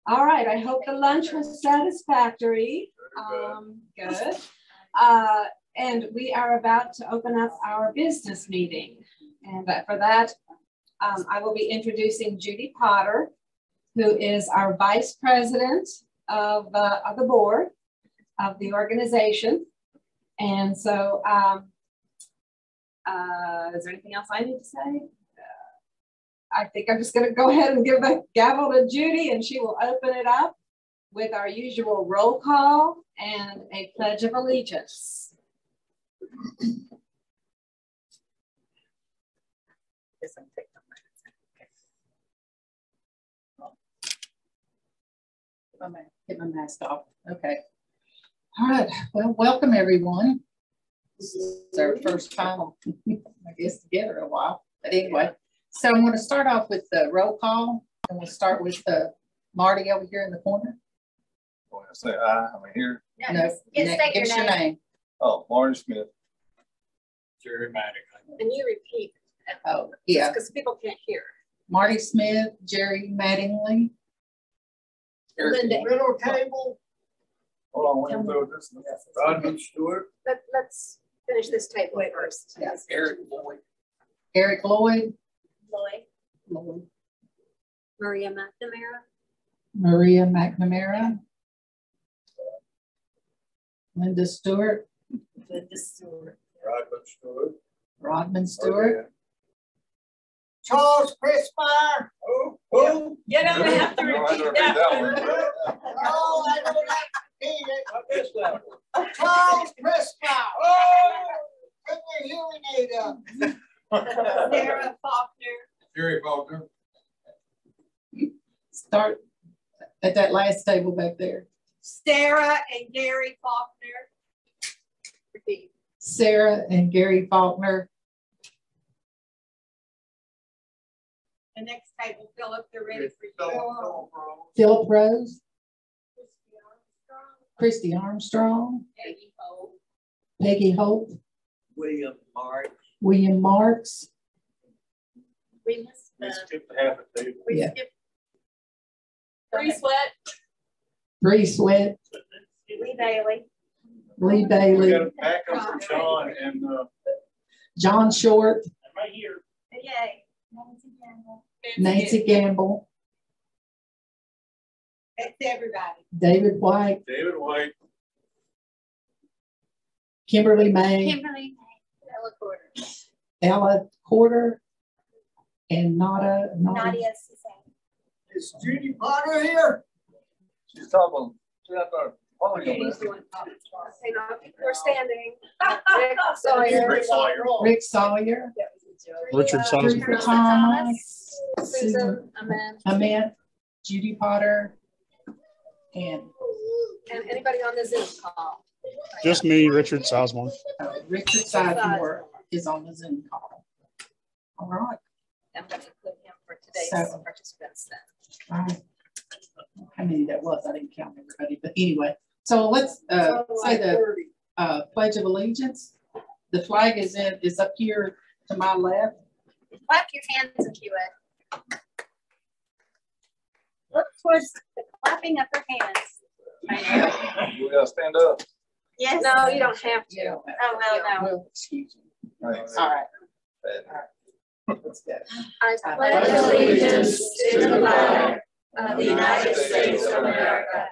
All right, I hope the lunch was satisfactory. Good. And we are about to open up our business meeting. And for that, I will be introducing Judy Potter, who is our vice president of the board of the organization. And so, is there anything else I need to say? I think I'm just going to go ahead and give the gavel to Judy, and she will open it up with our usual roll call and a pledge of allegiance. Get my mask off. Okay. All right. Well, welcome everyone. This is our first time, I guess, together in a while. But anyway, so I'm going to start off with the roll call, and we'll start with Marty over here in the corner. Want to say aye? Am I here? No, guess your name. Oh, Marty Smith. Jerry Mattingly. And you repeat. Oh, yeah. Because people can't hear. Marty Smith, Jerry Mattingly. Middle table. Hold on, we'll do this. Rodman Stewart. Let's finish this table first. Yes. Eric Lloyd. Eric Lloyd. Lloyd. Maria McNamara. Maria McNamara. Linda Stewart. Rodman Stewart. Rodman Stewart. Charles Christopher. Oh. You don't have to repeat that one. No, I don't have to repeat it. I missed that one. Charles Christopher. Oh, put your hearing aid up. Sarah Faulkner. Jerry Faulkner. Start at that last table back there. Sarah and Gary Faulkner. Repeat. Sarah and Gary Faulkner. The next table, Philip, they're ready for you. Philip Rose. Christy Armstrong. Peggy Hope. Peggy Hope. William Marks. William Marks. We Skip half a table. Yeah. Bree Sweat. Bree Sweat. Lee Bailey. Lee We Bailey. got a backup for John and John Short. right here. Yay. Nancy Gamble. That's everybody. David White. David White. Kimberly May. Kimberly. Ella Porter. Ella Porter. And Nadia Susana. Is Judy Potter here? She's talking. She's not there. We're standing. Rick Sawyer. Rick Sawyer. Rick Sawyer. Richard Thomas. Richard Thomas. Susan Ament. Judy Potter. And anybody on the Zoom call? Just me, Richard Sosmore. Richard Sizemore is on the Zoom call. All right. I'm going to put him for today's participants then. All right. How many that was? I didn't count everybody, but anyway. So let's say the Pledge of Allegiance. The flag is up here to my left. Clap your hands if you would. Look towards the clapping of your hands. You gotta stand up. Yes. No, you don't have to. Oh, well, no. Well, excuse me. Thanks. All right. Let's go. I pledge allegiance to the flag of the United States of America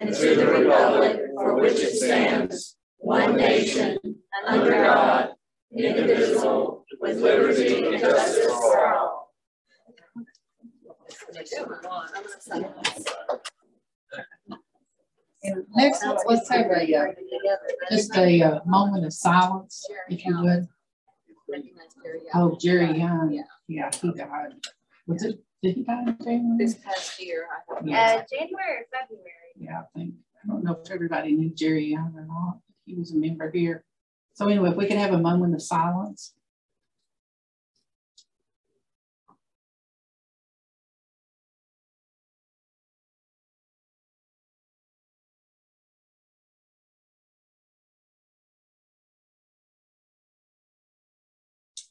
and to the republic for which it stands, one nation, under God, indivisible, with liberty and justice for all. And next, let's have just a moment of silence, if you would. Oh, Jerry Young. Yeah, he died. Did he die in January? This past year, Yeah. January or February. Yeah, I don't know if everybody knew Jerry Young or not. He was a member here. So anyway, if we could have a moment of silence.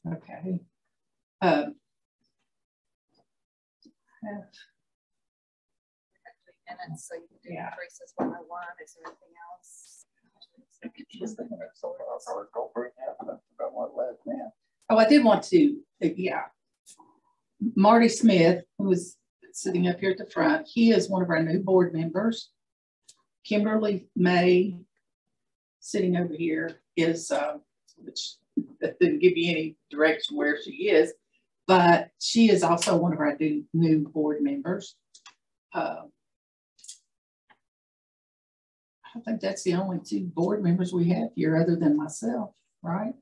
Okay. minutes, so you can do Yeah. Teresa's 101. Is there anything else? Just thinking of something else I was going to bring up about what left now. Oh, I did want to, yeah. Marty Smith, who is sitting up here at the front, he is one of our new board members. Kimberly May, sitting over here, is, which that didn't give you any direction where she is, but she is also one of our new board members. I think that's the only two board members we have here other than myself, right?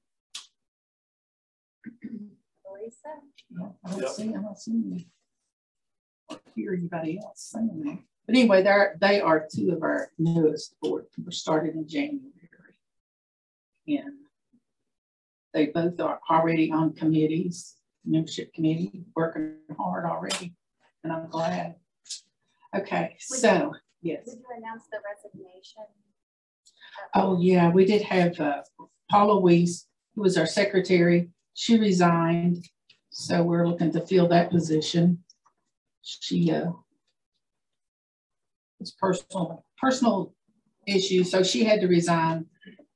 Theresa? No, I don't see you. Or hear anybody else saying that. But anyway, they are two of our newest board members, started in January. And they both are already on committees, membership committee, working hard already. And I'm glad. Okay, so yes. Did you announce the resignation? Oh yeah, we did have Paula Weiss, who was our secretary. She resigned, so we're looking to fill that position. She it's personal issue, so she had to resign.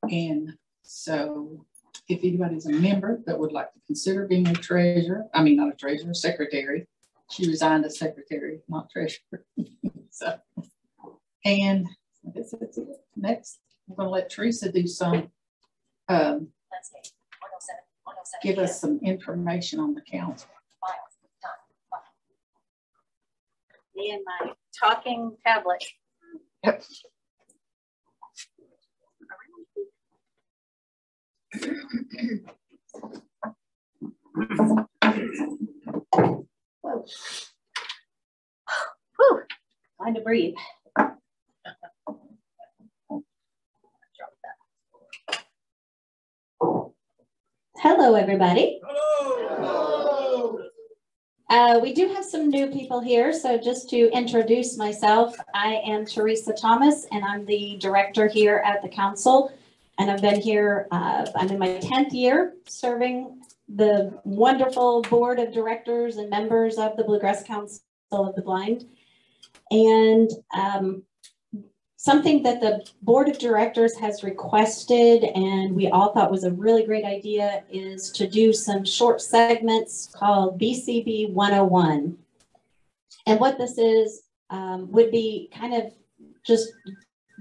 And so if anybody's a member that would like to consider being a treasurer, I mean not a treasurer, secretary. She resigned as secretary, not treasurer. So, and I guess that's it. Next, I'm going to let Theresa do some, give us some information on the council. Me and my talking tablet. Yep. Whew. Time to breathe. Hello, everybody. Hello. We do have some new people here, so just to introduce myself, I am Theresa Thomas, and I'm the director here at the council. And I've been here, I'm in my 10th year serving the wonderful board of directors and members of the Bluegrass Council of the Blind. And something that the board of directors has requested and we all thought was a really great idea is to do some short segments called BCB 101. And what this is would be kind of just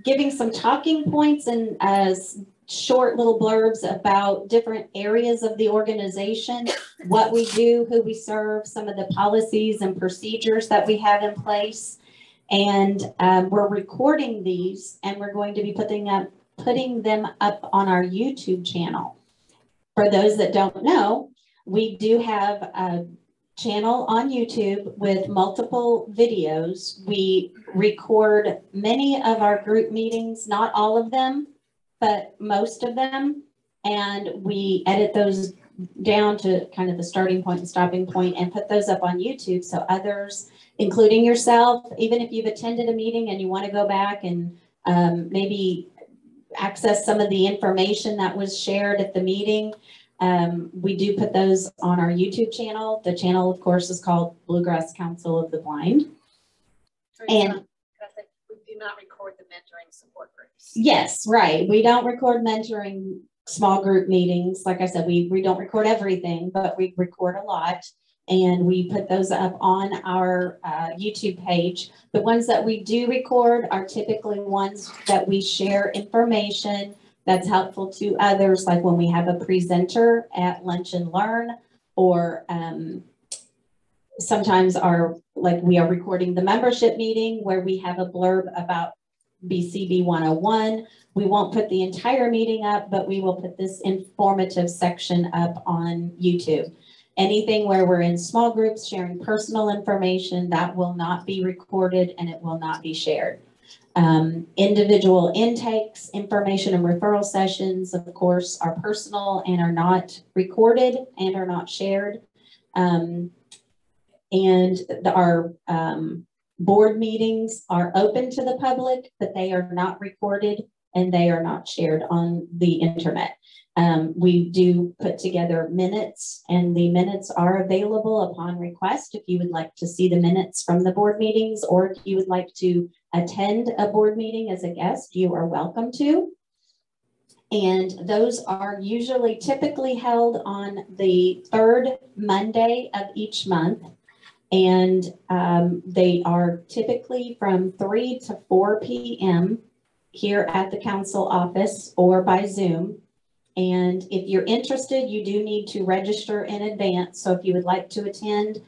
giving some talking points and as short little blurbs about different areas of the organization, what we do, who we serve, some of the policies and procedures that we have in place. And we're recording these and we're going to be putting them up on our YouTube channel. For those that don't know, we do have a channel on YouTube with multiple videos. We record many of our group meetings, not all of them, but most of them. And we edit those down to kind of the starting point and stopping point and put those up on YouTube so others, including yourself, even if you've attended a meeting and you want to go back and maybe access some of the information that was shared at the meeting, we do put those on our YouTube channel. The channel, of course, is called Bluegrass Council of the Blind. And we do not record the mentoring support groups. yes, right. We don't record mentoring small group meetings. Like I said, we don't record everything, but we record a lot. And we put those up on our YouTube page. The ones that we do record are typically ones that we share information that's helpful to others, like when we have a presenter at Lunch and Learn, or sometimes we are recording the membership meeting where we have a blurb about BCB 101. We won't put the entire meeting up, but we will put this informative section up on YouTube. Anything where we're in small groups sharing personal information, that will not be recorded and it will not be shared. Individual intakes, information and referral sessions, of course, are personal and are not recorded and are not shared. And our board meetings are open to the public, but they are not recorded and they are not shared on the internet. We do put together minutes, and the minutes are available upon request if you would like to see the minutes from the board meetings, or if you would like to attend a board meeting as a guest, you are welcome to. And those are usually typically held on the third Monday of each month. And they are typically from 3 to 4 p.m. here at the council office or by Zoom. And if you're interested, you do need to register in advance. So if you would like to attend,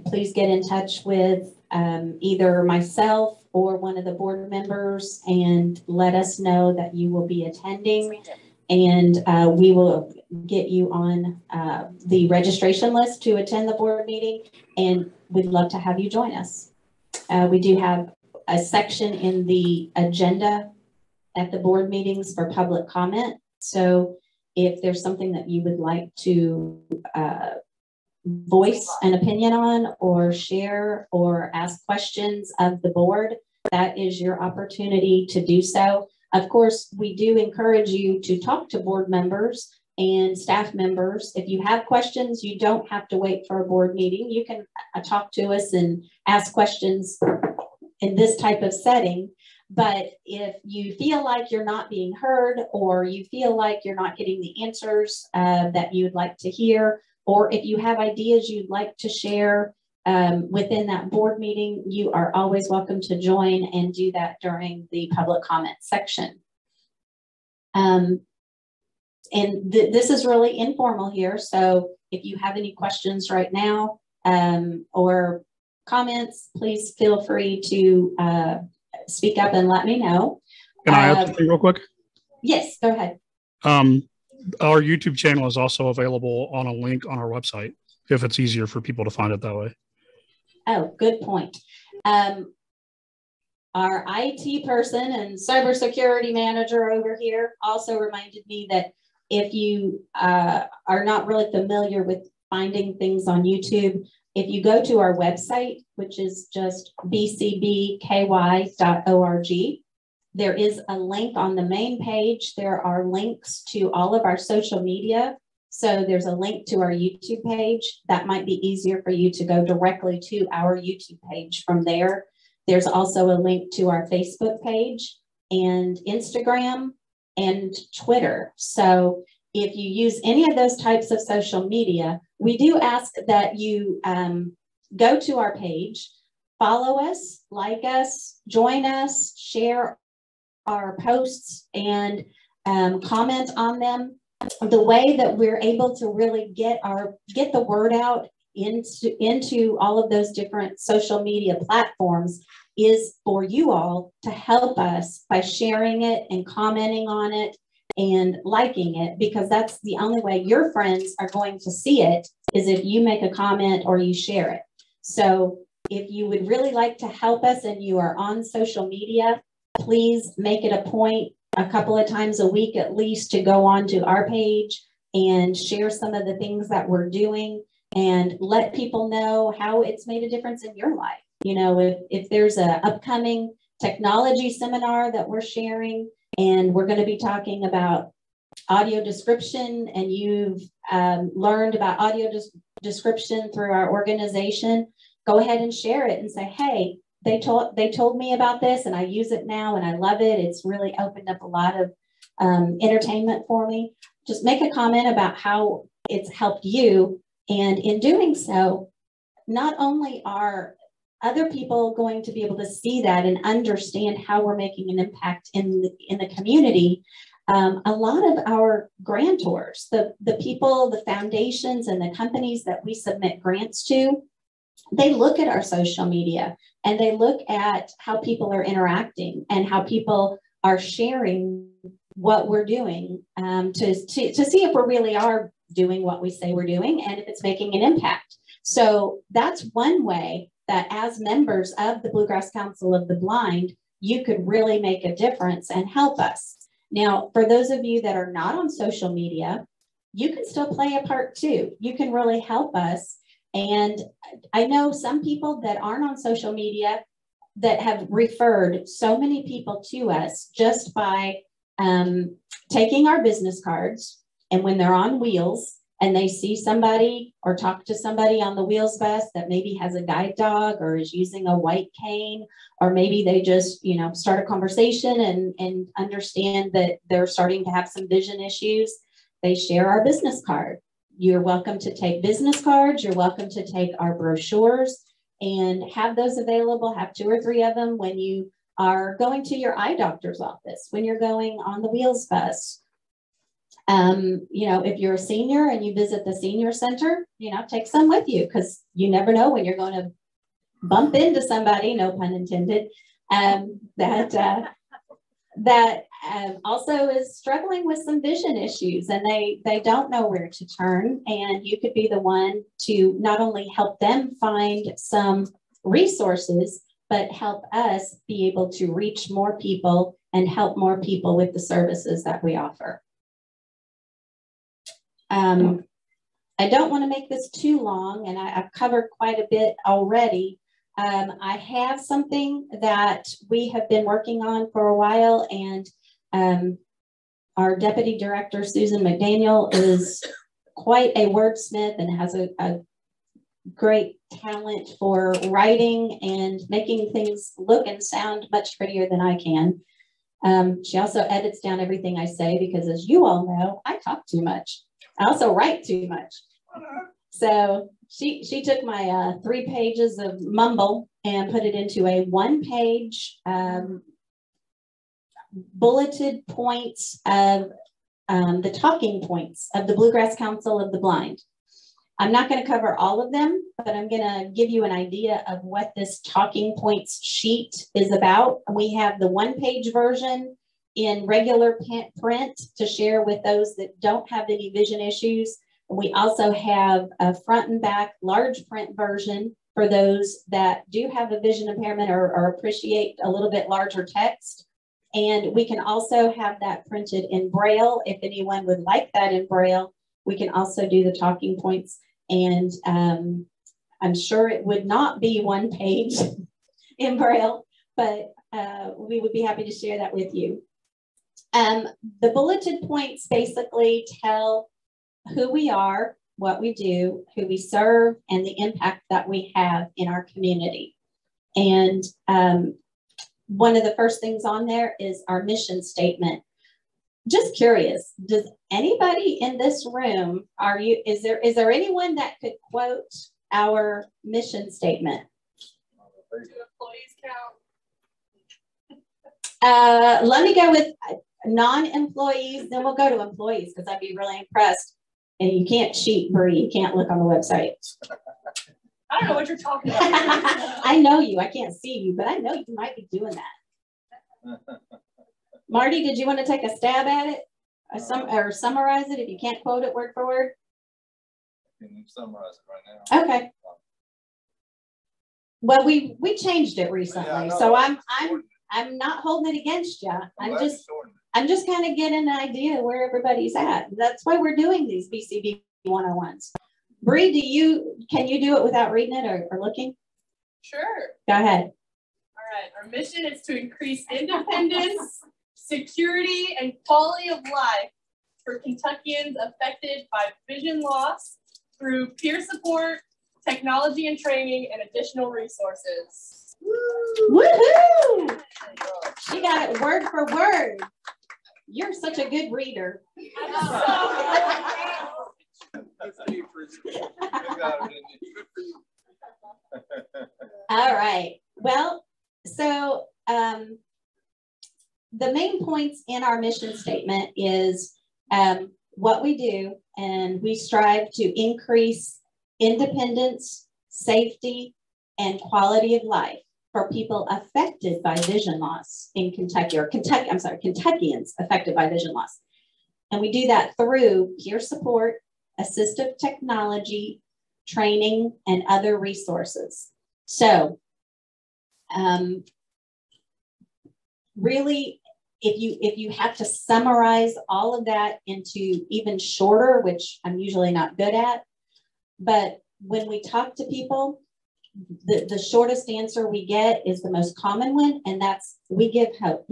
please get in touch with either myself or one of the board members and let us know that you will be attending. And we will get you on the registration list to attend the board meeting, and we'd love to have you join us. We do have a section in the agenda at the board meetings for public comment. So if there's something that you would like to voice an opinion on or share or ask questions of the board, that is your opportunity to do so. Of course, we do encourage you to talk to board members and staff members. If you have questions, you don't have to wait for a board meeting. You can talk to us and ask questions in this type of setting. But if you feel like you're not being heard, or you feel like you're not getting the answers that you'd like to hear, or if you have ideas you'd like to share within that board meeting, you are always welcome to join and do that during the public comment section. This is really informal here. So if you have any questions right now or comments, please feel free to speak up and let me know. Can I add something real quick? Yes, go ahead. Our YouTube channel is also available on a link on our website, if it's easier for people to find it that way. Oh, good point. Our IT person and cybersecurity manager over here also reminded me that if you are not really familiar with finding things on YouTube, if you go to our website, which is just bcbky.org, there is a link on the main page. There are links to all of our social media. So there's a link to our YouTube page. That might be easier for you to go directly to our YouTube page from there. There's also a link to our Facebook page and Instagram and Twitter. So if you use any of those types of social media, we do ask that you go to our page, follow us, like us, join us, share our posts, and comment on them. The way that we're able to really get the word out into all of those different social media platforms is for you all to help us by sharing it and commenting on it and liking it, because that's the only way your friends are going to see it, is if you make a comment or you share it. So if you would really like to help us and you are on social media, please make it a point a couple of times a week at least to go on to our page and share some of the things that we're doing and let people know how it's made a difference in your life. You know, if there's an upcoming technology seminar that we're sharing and we're going to be talking about audio description, and you've learned about audio description through our organization, go ahead and share it and say, hey, they told me about this and I use it now and I love it. It's really opened up a lot of entertainment for me. Just make a comment about how it's helped you. And in doing so, not only are other people going to be able to see that and understand how we're making an impact in the community, a lot of our grantors, the people, the foundations and the companies that we submit grants to, they look at our social media and they look at how people are interacting and how people are sharing what we're doing to see if we really are doing what we say we're doing and if it's making an impact. So that's one way that as members of the Bluegrass Council of the Blind, you could really make a difference and help us. Now, for those of you that are not on social media, you can still play a part too. You can really help us. And I know some people that aren't on social media that have referred so many people to us just by taking our business cards And when they're on wheels and they see somebody or talk to somebody on the wheels bus that maybe has a guide dog or is using a white cane, or maybe they just, you know, start a conversation and understand that they're starting to have some vision issues, they share our business card. You're welcome to take business cards. You're welcome to take our brochures and have those available. Have 2 or 3 of them when you are going to your eye doctor's office, when you're going on the wheels bus. You know, if you're a senior and you visit the senior center, you know, take some with you, because you never know when you're going to bump into somebody, no pun intended, that also is struggling with some vision issues, and they don't know where to turn. And you could be the one to not only help them find some resources, but help us be able to reach more people and help more people with the services that we offer. I don't want to make this too long, and I've covered quite a bit already. I have something that we have been working on for a while, and our Deputy Director, Susan McDaniel, is quite a wordsmith and has a great talent for writing and making things look and sound much prettier than I can. She also edits down everything I say, because as you all know, I talk too much. I also write too much. So she took my 3 pages of mumble and put it into a 1-page bulleted points of the talking points of the Bluegrass Council of the Blind. I'm not going to cover all of them, but I'm going to give you an idea of what this talking points sheet is about. We have the 1-page version in regular print to share with those that don't have any vision issues. We also have a front and back large print version for those that do have a vision impairment or appreciate a little bit larger text. And we can also have that printed in Braille. If anyone would like that in Braille, we can also do the talking points. And I'm sure it would not be 1 page in Braille, but we would be happy to share that with you. The bulleted points basically tell who we are, what we do, who we serve, and the impact that we have in our community. And one of the first things on there is our mission statement. Just curious, does anybody in this room, is there anyone that could quote our mission statement? Do employees count? Let me go with non-employees, then we'll go to employees, because I'd be really impressed. And you can't cheat, Bree. You can't look on the website. I don't know what you're talking about. I know you. I can't see you, but I know you might be doing that. Marty, did you want to take a stab at it? Or summarize it if you can't quote it word for word? I can summarize it right now. Okay. Well, we changed it recently, so I'm not holding it against you. I'm just kind of getting an idea where everybody's at. That's why we're doing these BCB 101s. Bree, can you do it without reading it or looking? Sure. Go ahead. All right. Our mission is to increase independence, security, and quality of life for Kentuckians affected by vision loss through peer support, technology and training, and additional resources. Woohoo! She got it word for word. You're such a good reader. All right. Well, so the main points in our mission statement is what we do, and we strive to increase independence, safety, and quality of life for people affected by vision loss in Kentucky, or Kentuckians affected by vision loss. And we do that through peer support, assistive technology, training, and other resources. So really, if you have to summarize all of that into even shorter, which I'm usually not good at, but when we talk to people, the shortest answer we get is the most common one, and that's we give hope.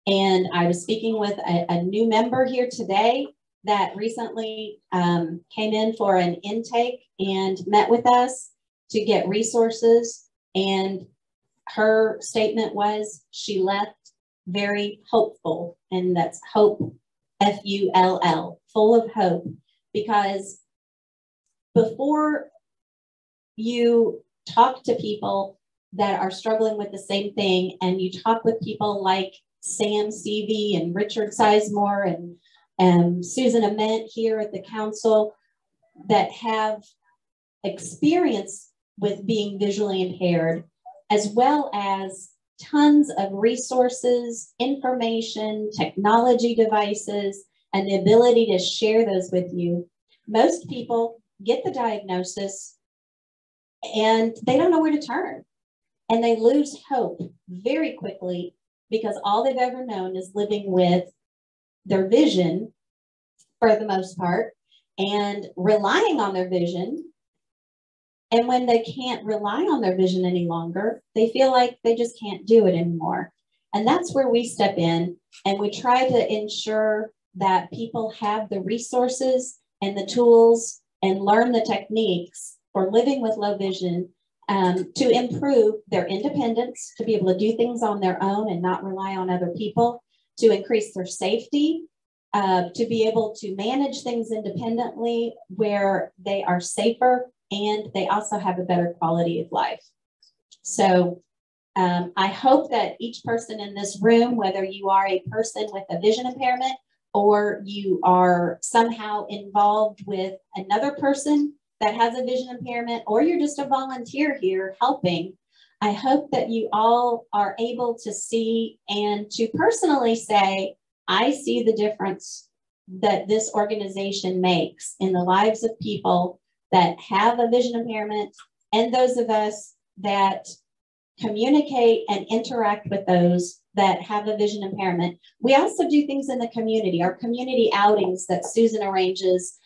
And I was speaking with a new member here today that recently came in for an intake and met with us to get resources. And her statement was she left very hopeful, and that's hope, F-U-L-L, full of hope, because before you talk to people that are struggling with the same thing, and you talk with people like Sam Seavey and Richard Sizemore and Susan Ament here at the council that have experience with being visually impaired, as well as tons of resources, information, technology devices, and the ability to share those with you. Most people get the diagnosis and they don't know where to turn, and they lose hope very quickly because all they've ever known is living with their vision for the most part and relying on their vision. And when they can't rely on their vision any longer, they feel like they just can't do it anymore. And that's where we step in, and we try to ensure that people have the resources and the tools and learn the techniques for living with low vision to improve their independence, to be able to do things on their own and not rely on other people, to increase their safety, to be able to manage things independently where they are safer, and they also have a better quality of life. So I hope that each person in this room, whether you are a person with a vision impairment or you are somehow involved with another person that has a vision impairment, or you're just a volunteer here helping, I hope that you all are able to see and to personally say, I see the difference that this organization makes in the lives of people that have a vision impairment and those of us that communicate and interact with those that have a vision impairment. We also do things in the community, our community outings that Susan arranges.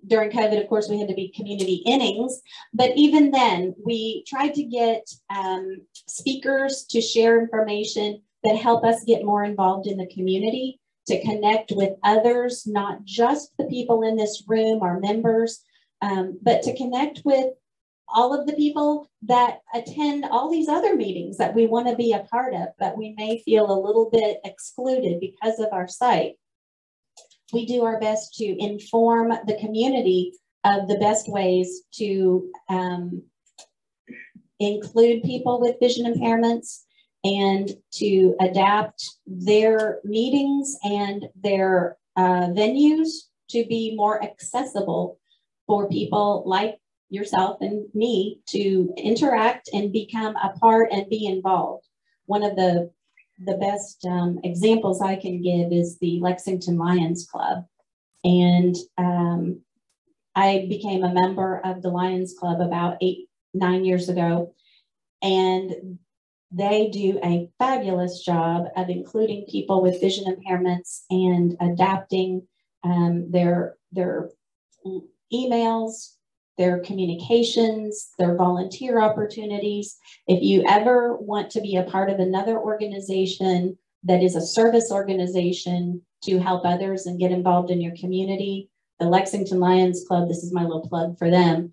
During COVID, of course, we had to be community innings, but even then we tried to get speakers to share information that help us get more involved in the community, to connect with others, not just the people in this room, our members, but to connect with all of the people that attend all these other meetings that we want to be a part of, but we may feel a little bit excluded because of our site. We do our best to inform the community of the best ways to include people with vision impairments and to adapt their meetings and their venues to be more accessible for people like yourself and me to interact and become a part and be involved. One of the best examples I can give is the Lexington Lions Club. And I became a member of the Lions Club about 8-9 years ago. And they do a fabulous job of including people with vision impairments and adapting their emails, their communications, their volunteer opportunities. If you ever want to be a part of another organization that is a service organization to help others and get involved in your community, the Lexington Lions Club, this is my little plug for them.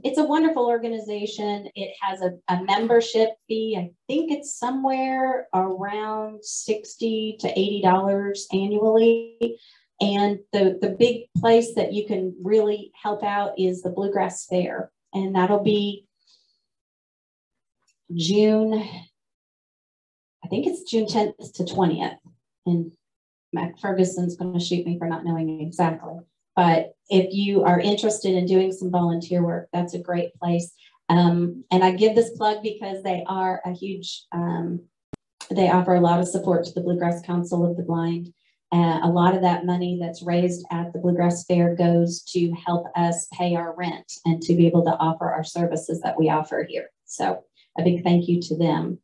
It's a wonderful organization. It has a membership fee. I think it's somewhere around $60 to $80 annually. And the big place that you can really help out is the Bluegrass Fair. And that'll be June, I think it's June 10th to 20th. And Mac Ferguson's going to shoot me for not knowing exactly. But if you are interested in doing some volunteer work, that's a great place. And I give this plug because they are a huge, they offer a lot of support to the Bluegrass Council of the Blind. A lot of that money that's raised at the Bluegrass Fair goes to help us pay our rent and to be able to offer our services that we offer here. So a big thank you to them.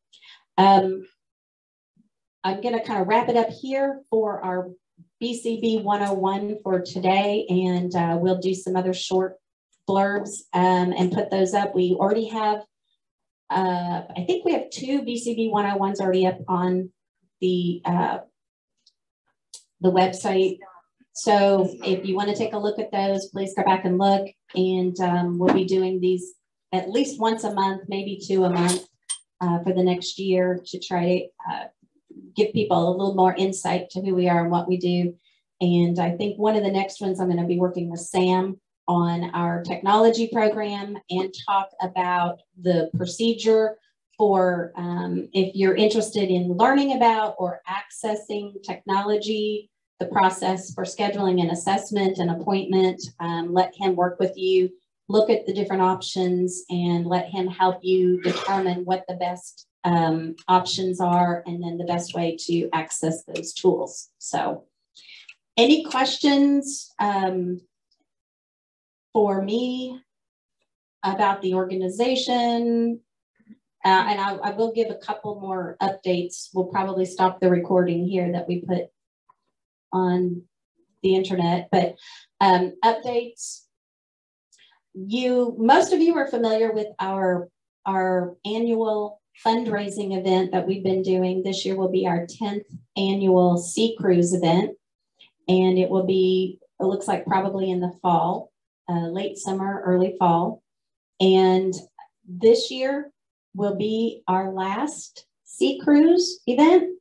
I'm going to kind of wrap it up here for our BCB 101 for today, and we'll do some other short blurbs and put those up. We already have, I think we have 2 BCB 101s already up on the website. So if you want to take a look at those, please go back and look. And we'll be doing these at least once a month, maybe 2 a month for the next year to try to give people a little more insight to who we are and what we do. And I think one of the next ones I'm going to be working with Sam on our technology program and talk about the procedure for if you're interested in learning about or accessing technology, the process for scheduling an assessment and appointment. Let him work with you, look at the different options, and let him help you determine what the best options are and then the best way to access those tools. So any questions for me about the organization? And I will give a couple more updates. We'll probably stop the recording here that we put on the internet, but updates. Most of you are familiar with our annual fundraising event that we've been doing. This year will be our 10th annual Sea Cruise event. And it will be, it looks like probably in the fall, late summer, early fall. And this year will be our last Sea Cruise event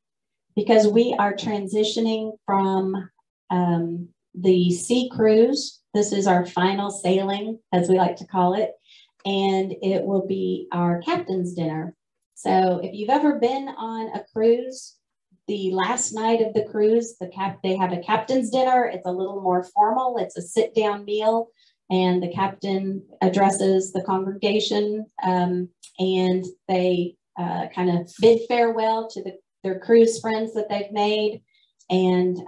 because we are transitioning from the Sea Cruise. This is our final sailing, as we like to call it, and it will be our captain's dinner. So if you've ever been on a cruise, the last night of the cruise, they have a captain's dinner. It's a little more formal. It's a sit-down meal, and the captain addresses the congregation, and they kind of bid farewell to their cruise friends that they've made, and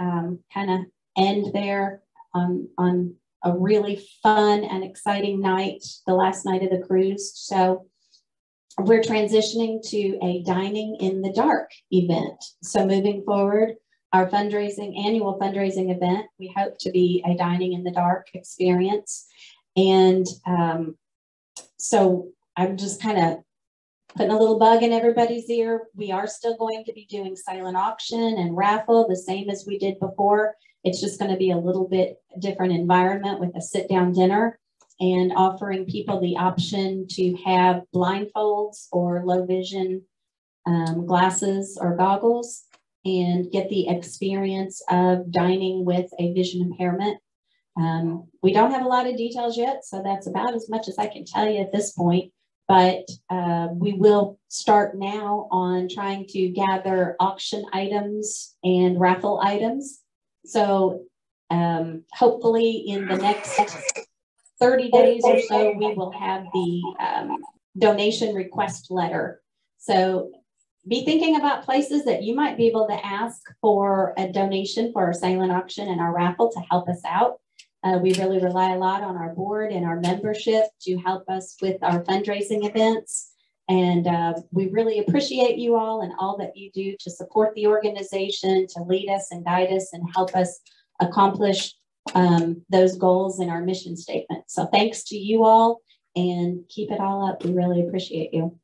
kind of end there on a really fun and exciting night, the last night of the cruise. So we're transitioning to a dining in the dark event. So moving forward, our annual fundraising event, we hope to be a dining in the dark experience. And so I'm just kind of putting a little bug in everybody's ear. We are still going to be doing silent auction and raffle, the same as we did before. It's just going to be a little bit different environment with a sit-down dinner, and offering people the option to have blindfolds or low vision glasses or goggles and get the experience of dining with a vision impairment. We don't have a lot of details yet, so that's about as much as I can tell you at this point, but we will start now on trying to gather auction items and raffle items. So hopefully in the next 30 days or so, we will have the donation request letter. So be thinking about places that you might be able to ask for a donation for our silent auction and our raffle to help us out. We really rely a lot on our board and our membership to help us with our fundraising events. And we really appreciate you all and all that you do to support the organization, to lead us and guide us and help us accomplish those goals in our mission statement. So thanks to you all, and keep it all up. We really appreciate you.